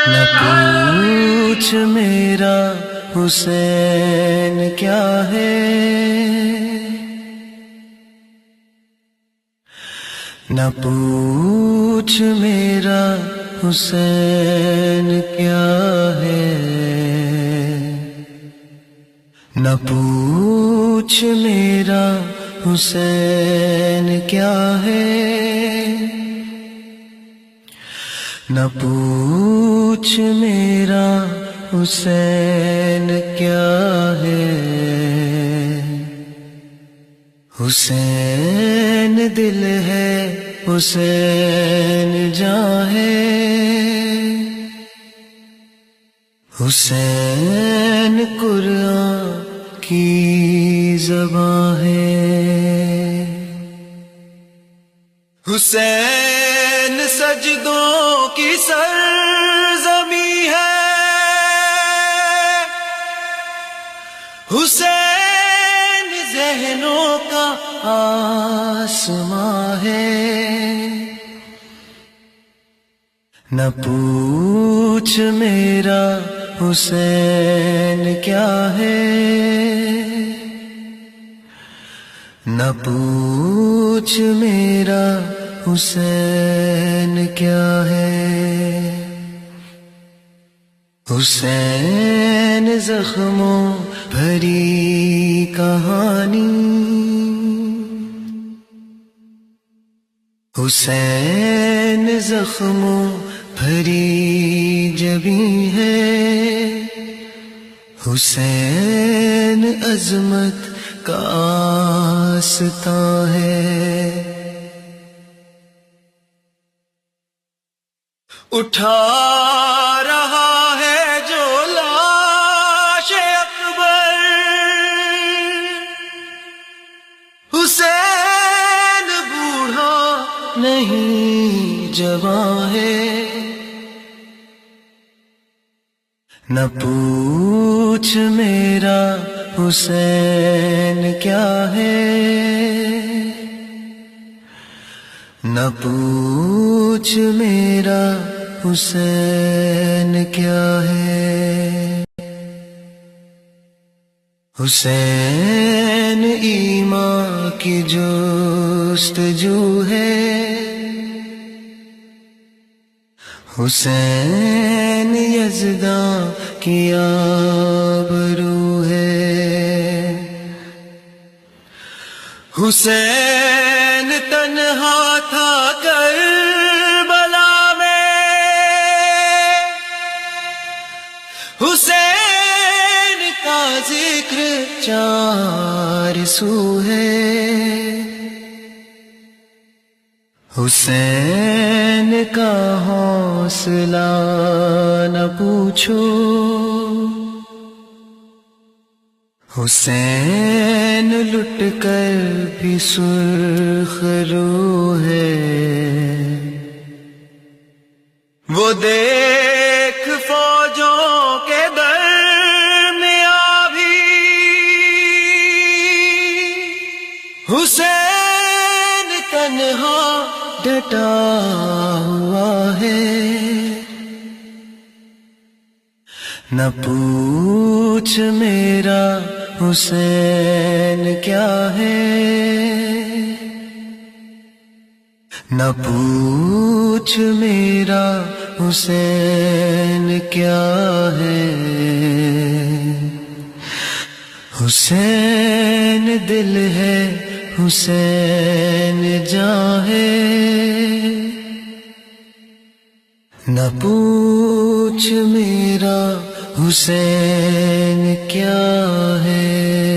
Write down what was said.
نہ پوچھ میرا حسین کیا ہے، نہ پوچھ میرا حسین کیا ہے، نہ پوچھ میرا حسین کیا ہے، نہ پوچھ میرا حسین کیا ہے۔ حسین دل ہے، حسین جاں ہے، حسین قرآن کی زبان ہے، حسین سجدوں کی سرزمین ہے، حسین ذہنوں کا آسماں ہے۔ نہ پوچھ میرا حسین کیا ہے، نہ پوچھ میرا حسین کیا ہے۔ حسین زخموں بھری کہانی، حسین زخموں بھری جبیں ہے، حسین عظمت کا آستاں ہے۔ اٹھا رہا ہے جو لاش اکبر، حسین بوڑھا نہیں جوان ہے۔ نہ پوچھ میرا حسین کیا ہے، نہ پوچھ میرا حسین کیا ہے۔ حسین ایمان کی جستجو ہے، حسین یزداں کی آبرو ہے، حسین تنہا تھا کربلا میں، حسین کا ذکر چار سو ہے، حسین کا حوصلہ نہ پوچھو، حسین لٹ کر بھی سرخ رو ہے۔ وہ دیکھ فوجوں کے درمیاں بھی حسین تنہا ڈٹا ہوا ہے۔ نہ پوچھ میرا حسین کیا ہے، نہ پوچھ میرا حسین کیا ہے۔ حسین دل ہے، حسین جاں ہے، نہ پوچھ میرا حسین کیا ہے۔